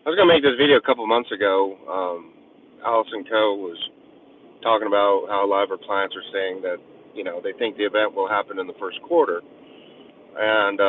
I was gonna make this video a couple months ago. Allison Co. was talking about how a lot of her clients are saying that they think the event will happen in the first quarter, and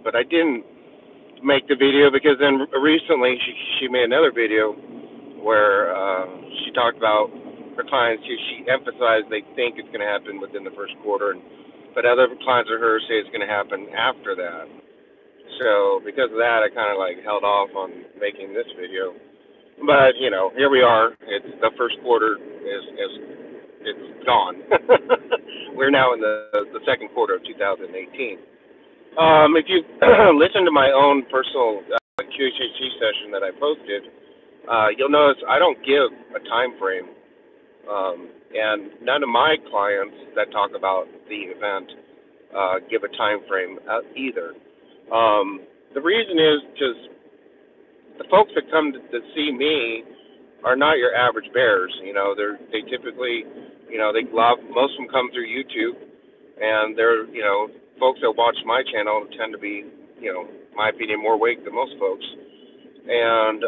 but I didn't make the video because then recently she made another video where she talked about her clients. She emphasized they think it's going to happen within the first quarter, but other clients of hers say it's going to happen after that. So because of that, I kind of like held off on making this video. But here we are. It's the first quarter is it's gone. We're now in the second quarter of 2018. If you listen to my own personal QHHT session that I posted, you'll notice I don't give a time frame, and none of my clients that talk about the event give a time frame either. The reason is because the folks that come to see me are not your average bears. They typically, most of them come through YouTube, and they're, folks that watch my channel tend to be, in my opinion, more awake than most folks. And,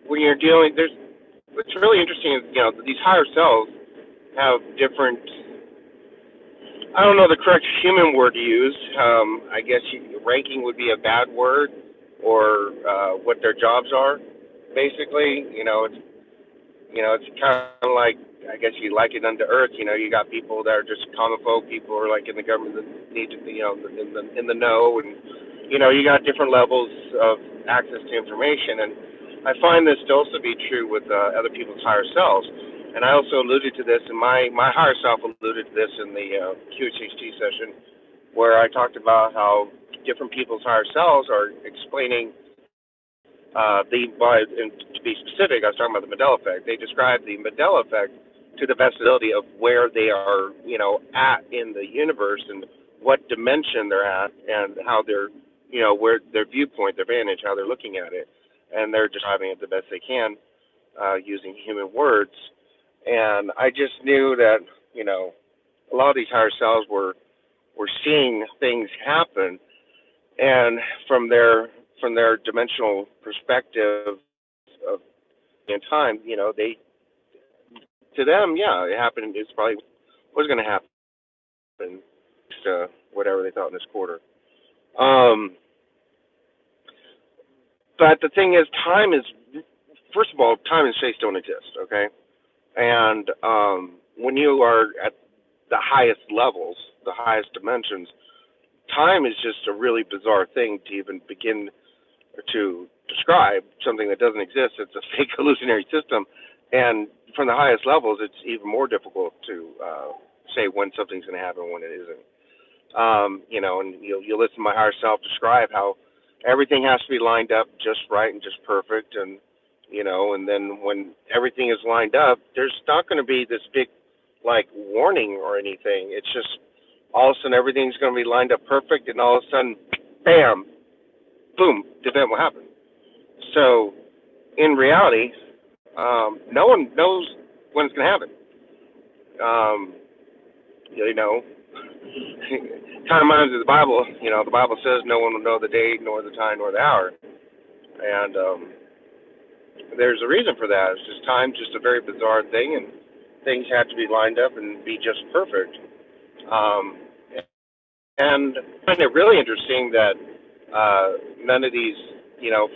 when you're dealing, what's really interesting is, these higher selves have different, I don't know the correct human word to use. I guess ranking would be a bad word, or what their jobs are. Basically, it's kind of like, I guess you like it unto earth. You got people that are just common folk, people who are like in the government that need to be, in the know, and you got different levels of access to information. And I find this to also be true with other people's higher selves. And I also alluded to this, and my higher self alluded to this in the QHHT session, where I talked about how different people's higher selves are explaining and to be specific, I was talking about the Mandela effect. They describe the Mandela effect to the best ability of where they are, at in the universe and what dimension they're at and how they're, where their viewpoint, their vantage, how they're looking at it. And they're describing it the best they can using human words. And I just knew that, a lot of these higher selves were seeing things happen, and from their dimensional perspective of in time, they, to them, yeah, it happened. It's probably was going to happen, whatever they thought in this quarter. But the thing is, time is, first of all, time and space don't exist, okay? And when you are at the highest levels, the highest dimensions, time is just a really bizarre thing to even begin to describe, something that doesn't exist. It's a fake hallucinatory system. And from the highest levels, it's even more difficult to say when something's going to happen and when it isn't. And you'll listen to my higher self describe how everything has to be lined up just right and just perfect. And, and then when everything is lined up, there's not going to be this big, warning or anything. It's just all of a sudden everything's going to be lined up perfect, and all of a sudden, bam, boom, the event will happen. So, in reality, no one knows when it's going to happen. Kind of reminds me of the Bible. The Bible says no one will know the day, nor the time, nor the hour. And there's a reason for that. It's just time's just a very bizarre thing, and things have to be lined up and be just perfect. And I find it really interesting that none of these,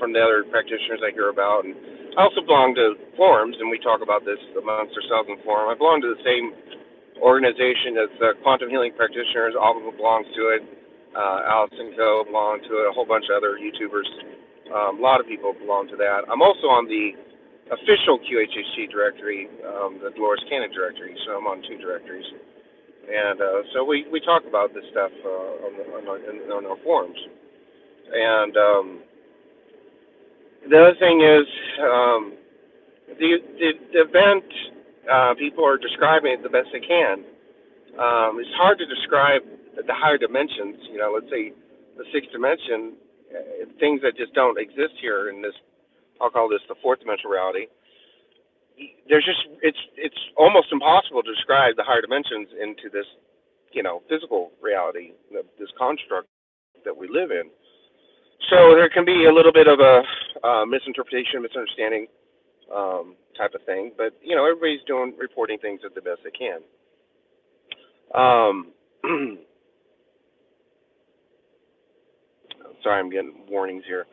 from the other practitioners I hear about, and I also belong to forums, and we talk about this amongst ourselves in forum. I belong to the same organization as Quantum Healing Practitioners. All of them belongs to it. Allison Co. belongs to it. A whole bunch of other YouTubers. A lot of people belong to that. I'm also on the official QHHT directory, the Dolores Cannon directory, so I'm on two directories. And so we talk about this stuff on our forums. And the other thing is, the event, people are describing it the best they can. It's hard to describe the higher dimensions, let's say the sixth dimension, things that just don't exist here in this, I'll call this the fourth dimensional reality. There's just, it's almost impossible to describe the higher dimensions into this, physical reality, this construct that we live in. So there can be a little bit of a misinterpretation, misunderstanding type of thing. But everybody's doing reporting things at the best they can. Um, sorry, I'm getting warnings here.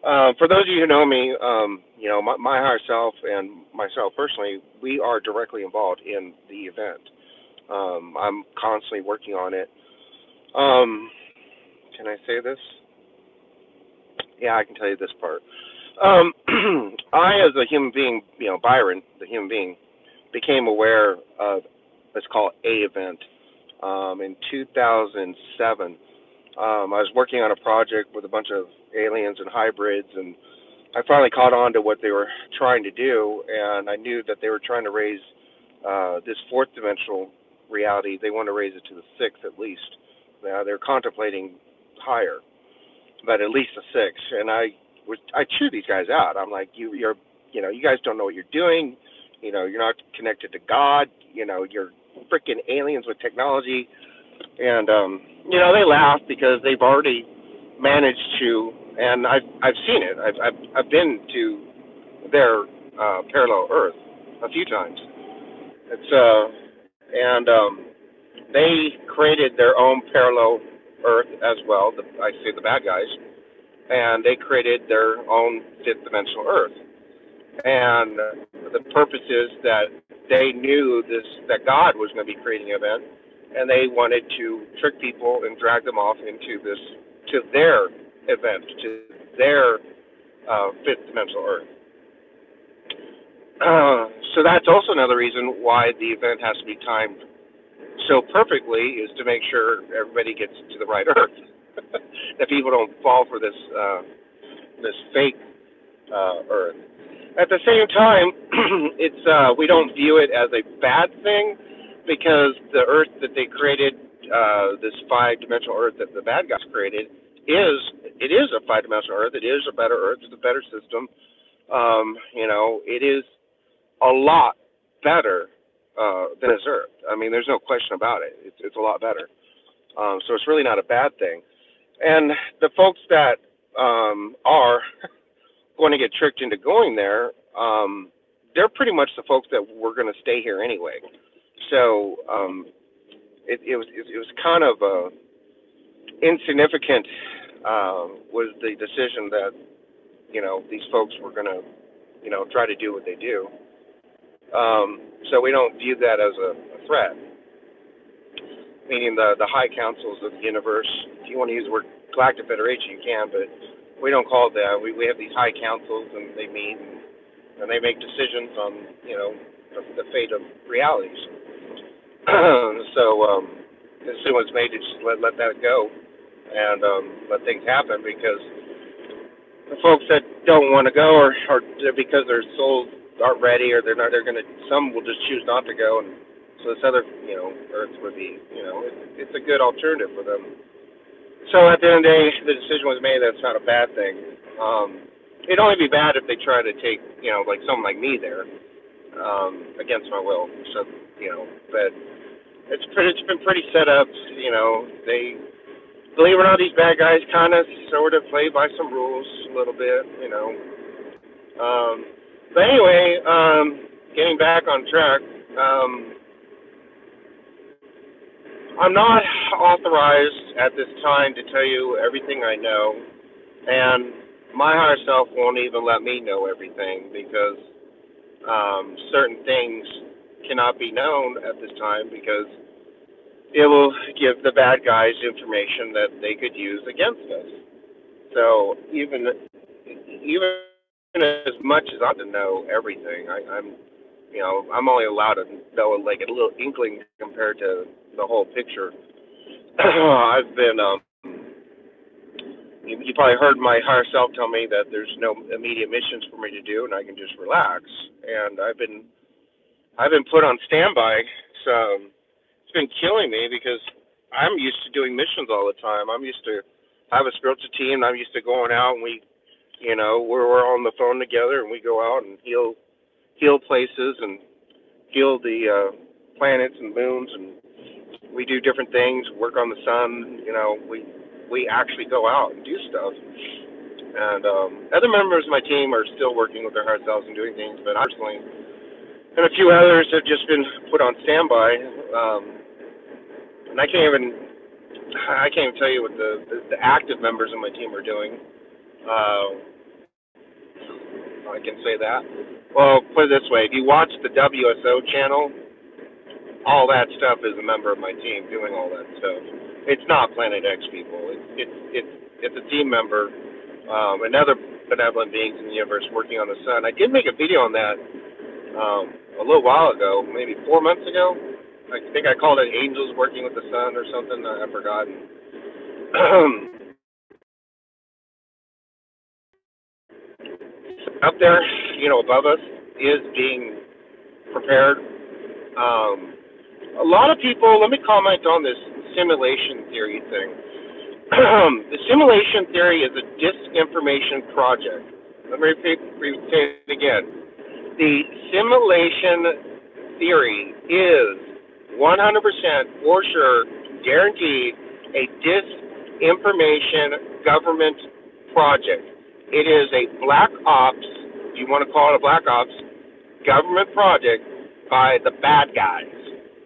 For those of you who know me, my higher self and myself personally, we are directly involved in the event. I'm constantly working on it. Um, can I say this? Yeah, I can tell you this part. Um, I, as a human being, Byron, the human being, became aware of what's called a event in 2007. I was working on a project with a bunch of aliens and hybrids, and I finally caught on to what they were trying to do, and I knew that they were trying to raise this fourth dimensional reality. They want to raise it to the sixth at least. Now they're contemplating higher, but at least a six. And I cheer these guys out. I'm like, you're you guys don't know what you're doing. You're not connected to God. You're freaking aliens with technology. And they laugh because they've already managed to, and I've seen it. I've been to their parallel Earth a few times. And they created their own parallel Earth as well. I say the bad guys, and they created their own fifth dimensional Earth. And the purpose is that they knew that God was going to be creating an event, and they wanted to trick people and drag them off to their event, to their fifth dimensional Earth. So that's also another reason why the event has to be timed so perfectly, is to make sure everybody gets to the right Earth, that people don't fall for this fake Earth. At the same time, it's we don't view it as a bad thing, because the Earth that they created, this five-dimensional Earth that the bad guys created, it is a five-dimensional Earth. It is a better Earth. It's a better system. It is a lot better than this Earth. I mean, there's no question about it. It's a lot better. So it's really not a bad thing. And the folks that are going to get tricked into going there, they're pretty much the folks that were going to stay here anyway. So it was kind of insignificant was the decision that these folks were going to try to do what they do. So we don't view that as a threat. Meaning the high councils of the universe. If you want to use the word galactic federation, you can, but we don't call it that. We have these high councils, and they meet and they make decisions on the fate of realities. So as soon as it's made, just let that go and let things happen, because the folks that don't want to go, or because their souls aren't ready, or they're not, some will just choose not to go, and so this other Earth would be it's a good alternative for them. So at the end of the day, the decision was made that it's not a bad thing. It'd only be bad if they try to take like someone like me there against my will. So but it's been pretty set up. They, believe it or not, these bad guys kind of sort of play by some rules a little bit. But anyway, getting back on track. I'm not authorized at this time to tell you everything I know, and my higher self won't even let me know everything, because certain things cannot be known at this time, because it will give the bad guys information that they could use against us. So even as much as I don't know everything, I'm only allowed to know like a little inkling compared to the whole picture. I've been you probably heard my higher self tell me that there's no immediate missions for me to do, and I can just relax. And I've been put on standby. So it's been killing me, because I'm used to doing missions all the time. I'm used to have a spiritual team. I'm used to going out, and we're on the phone together, and we go out and heal places and heal the planets and moons, and we do different things. Work on the sun. we actually go out and do stuff. And other members of my team are still working with their heart selves and doing things, but I personally and a few others have just been put on standby. And I can't even tell you what the active members of my team are doing. I can say that. Well, put it this way: if you watch the WSO channel, all that stuff is a member of my team doing all that stuff. It's not Planet X people. It's a team member, another benevolent beings in the universe working on the sun. I did make a video on that a little while ago, maybe 4 months ago. I think I called it "Angels Working with the Sun" or something. I've forgotten. Up there, above us, is being prepared. A lot of people, let me comment on this simulation theory thing. The simulation theory is a disinformation project. Let me repeat it again. The simulation theory is 100% for sure, guaranteed, a disinformation government project. It is a black ops, you want to call it a black ops, government project by the bad guys.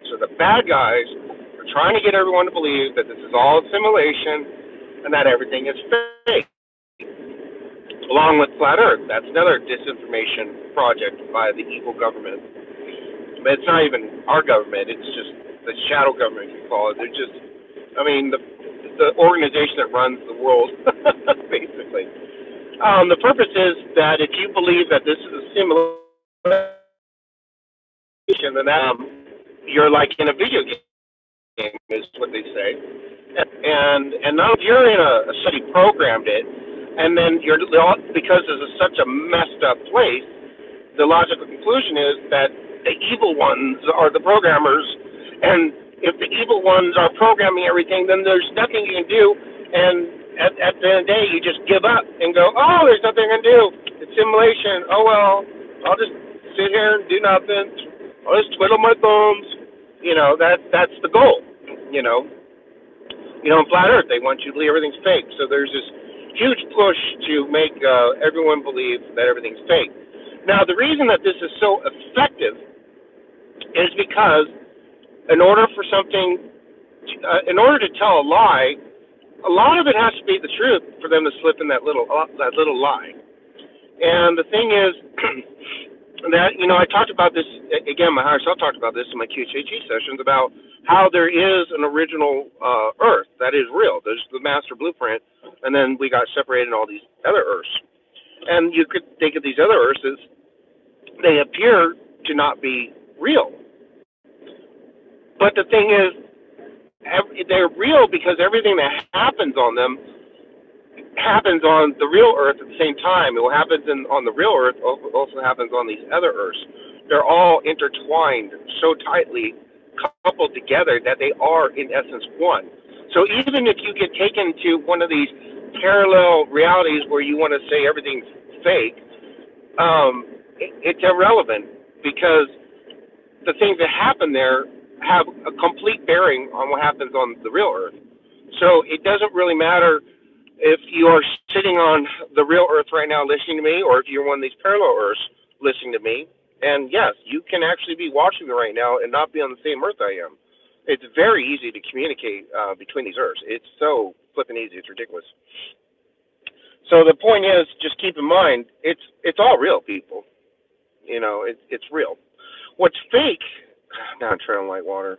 So the bad guys are trying to get everyone to believe that this is all a simulation and that everything is fake. Along with Flat Earth, that's another disinformation project by the evil government. But it's not even our government, it's just the shadow government, you call it. They're just, the organization that runs the world, basically. The purpose is that if you believe that this is a simulation, then you're like in a video game, is what they say. And now if you're in a study programmed it, and then because this is such a messed up place, the logical conclusion is that the evil ones are the programmers, and if the evil ones are programming everything, then there's nothing you can do, and at the end of the day, you just give up and go, oh, there's nothing I can do. It's simulation. Oh, well, I'll just sit here and do nothing. I'll just twiddle my thumbs. That's the goal. In Flat Earth, they want you to believe everything's fake. So there's this huge push to make everyone believe that everything's fake. Now, the reason that this is so effective is because in order to tell a lie, a lot of it has to be the truth for them to slip in that little lie. And the thing is that, I talked about this, again, my higher self talked about this in my QHHE sessions about how there is an original Earth that is real. There's the master blueprint, and then we got separated in all these other Earths. And you could think of these other Earths as they appear to not be real. But the thing is, they're real because everything that happens on them happens on the real Earth at the same time. What happens on the real Earth also happens on these other Earths. They're all intertwined so tightly, coupled together, that they are, in essence, one. So even if you get taken to one of these parallel realities where you want to say everything's fake, it's irrelevant because the things that happen there have a complete bearing on what happens on the real Earth. So it doesn't really matter if you are sitting on the real Earth right now listening to me, or if you're one of these parallel Earths listening to me. And yes, you can actually be watching me right now and not be on the same Earth I am. It's very easy to communicate between these Earths. It's so flipping easy. It's ridiculous. So the point is, just keep in mind, it's all real, people. It's real. What's fake? Now I'm treading light water.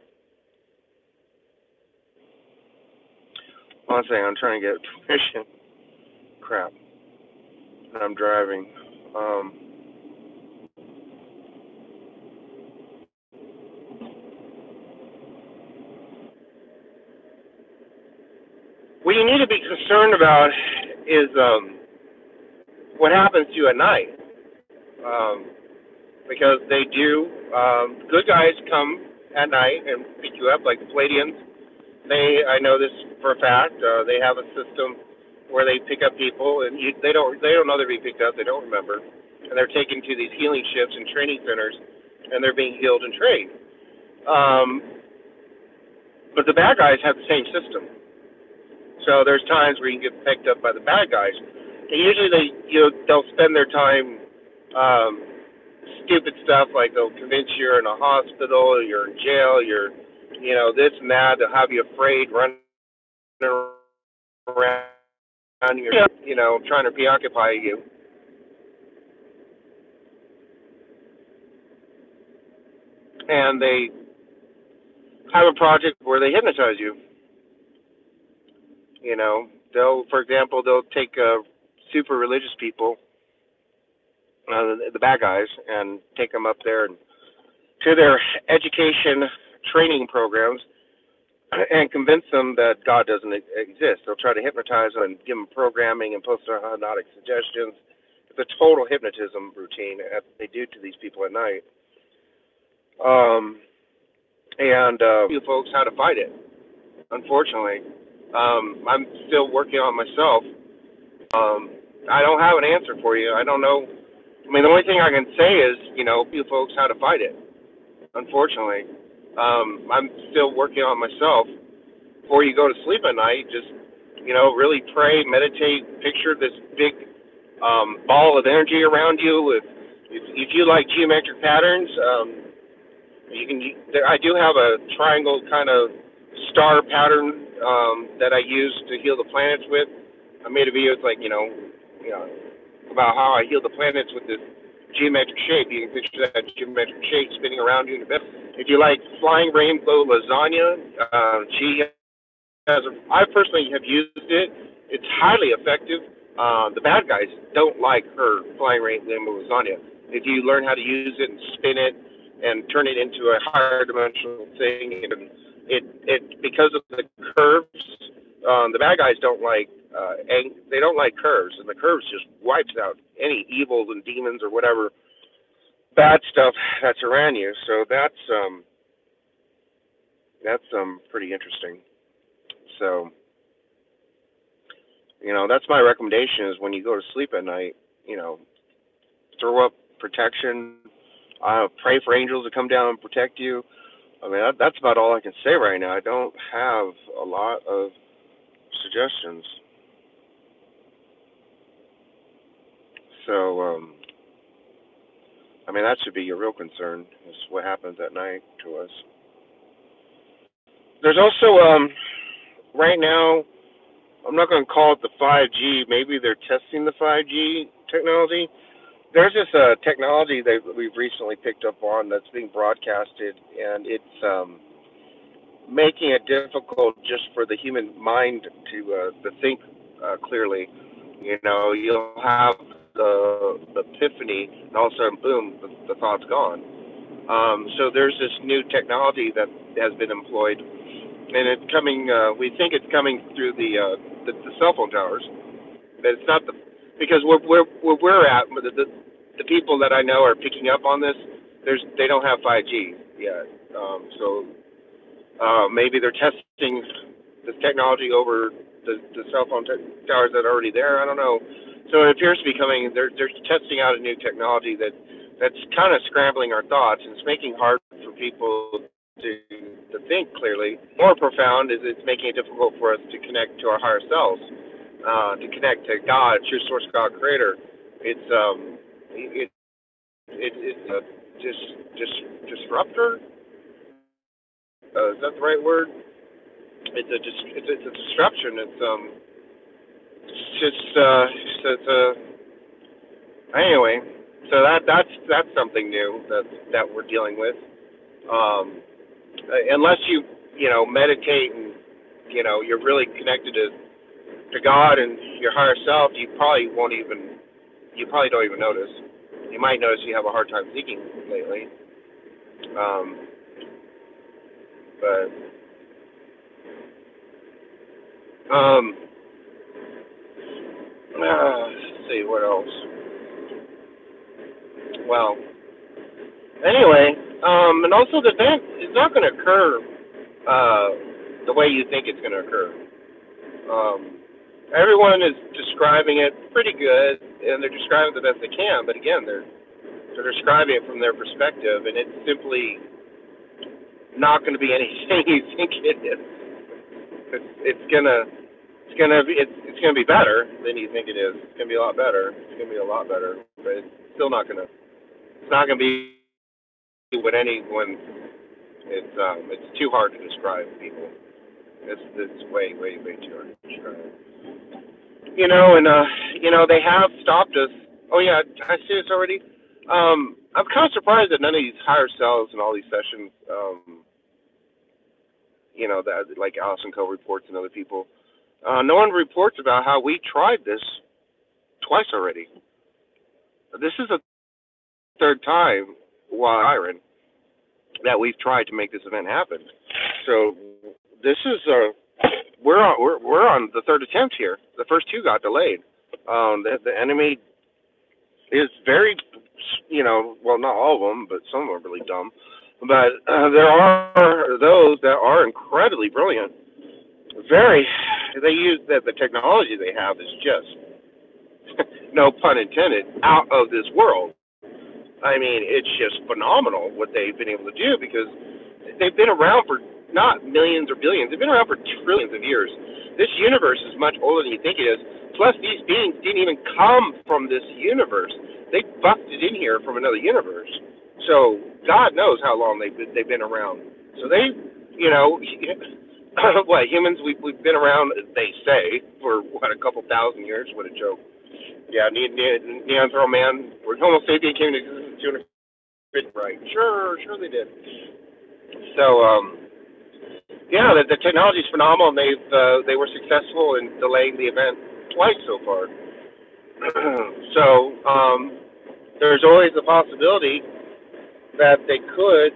One second, I'm trying to get permission. Crap. I'm driving. What you need to be concerned about is what happens to you at night. Because they do, good guys come at night and pick you up, like the Palladians. I know this for a fact. They have a system where they pick up people, and they don't know they're being picked up. They don't remember, and they're taken to these healing ships and training centers, and they're being healed and trained. But the bad guys have the same system. So there's times where you can get picked up by the bad guys. And usually they'll spend their time stupid stuff like they'll convince you you're in a hospital, you're in jail, you're this and that. They'll have you afraid, running around, trying to preoccupy you. And they have a project where they hypnotize you. For example, they'll take super religious people, the bad guys, and take them up there and to their education training programs and convince them that God doesn't exist. They'll try to hypnotize them and give them programming and post-hypnotic suggestions. It's a total hypnotism routine that they do to these people at night. And you folks how to fight it. Unfortunately, I'm still working on myself. I don't have an answer for you. I don't know. I mean, the only thing I can say is, you folks how to fight it. Unfortunately, I'm still working on myself. Before you go to sleep at night, just really pray, meditate, picture this big ball of energy around you. If you like geometric patterns, you can. I do have a triangle kind of star pattern that I use to heal the planets with. I made a video. It's like about how I heal the planets with this geometric shape. You can picture that geometric shape spinning around you in the bed. If you like flying rainbow lasagna, she has. I personally have used it. It's highly effective. The bad guys don't like her flying rainbow lasagna. If you learn how to use it and spin it and turn it into a higher dimensional thing, and it because of the curves, the bad guys don't like they don't like curves, and the curves just wipes out any evils and demons or whatever bad stuff that's around you. So that's pretty interesting. So that's my recommendation is when you go to sleep at night, throw up protection, pray for angels to come down and protect you. I mean, that's about all I can say right now. I don't have a lot of suggestions. So, I mean, that should be your real concern, is what happens at night to us. There's also, right now, I'm not going to call it the 5G. Maybe they're testing the 5G technology. There's this technology that we've recently picked up on that's being broadcasted, and it's making it difficult just for the human mind to think clearly. You'll have the epiphany, and all of a sudden, boom, the thought's gone. So there's this new technology that has been employed, and it's coming. We think it's coming through the cell phone towers, but it's not because where we're at, the people that I know are picking up on this. They don't have 5G yet, so maybe they're testing this technology over the cell phone towers that are already there. I don't know. So it appears to be coming. They're testing out a new technology that's kind of scrambling our thoughts, and it's making it hard for people to think clearly. More profound is it's making it difficult for us to connect to our higher selves, to connect to God, true source, God, Creator. It's a disruptor. Is that the right word? It's a disruption. Anyway. So that's something new that we're dealing with. Unless you meditate and you're really connected to God and your higher self, you probably don't even notice. You might notice you have a hard time thinking lately. But let's see what else. Well, anyway, and also the event is not going to occur the way you think it's going to occur. Everyone is describing it pretty good, and they're describing it the best they can. But again, they're describing it from their perspective, and it's simply not going to be anything you think it is. It's gonna it's gonna be better than you think it is. It's gonna be a lot better. It's gonna be a lot better, but it's still not gonna. It's not gonna be what anyone. It's too hard to describe people. It's way too hard to describe. They have stopped us. Oh yeah, I see this already. I'm kind of surprised that none of these higher selves and all these sessions, that like Allison Co reports and other people, no one reports about how we tried this twice already. This is the third time while Iron that we've tried to make this event happen. So this is we're on the third attempt here. The first two got delayed. The enemy is very, well, not all of them, but some of them are really dumb. But there are those that are incredibly brilliant. They use the technology they have is just, no pun intended, out of this world. I mean, it's just phenomenal what they've been able to do because they've been around for not millions or billions. They've been around for trillions of years. This universe is much older than you think it is. Plus, these beings didn't even come from this universe. They bucked it in here from another universe. So God knows how long they've been around. So they, what humans we've been around. They say for a couple thousand years. What a joke. Yeah, Neanderthal man, or Homo sapien came to existence 250, right? Sure they did. So, yeah, the technology is phenomenal, and they were successful in delaying the event twice so far. So, there's always the possibility that they could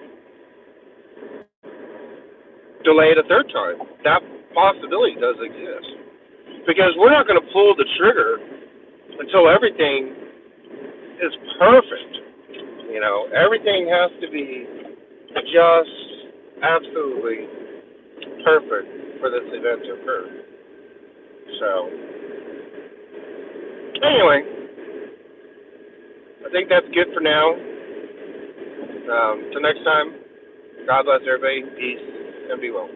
delay it a third time. That possibility does exist because we're not going to pull the trigger until everything is perfect. Everything has to be just absolutely perfect for this event to occur. So, anyway, I think that's good for now. Till next time, God bless everybody. Peace and be well.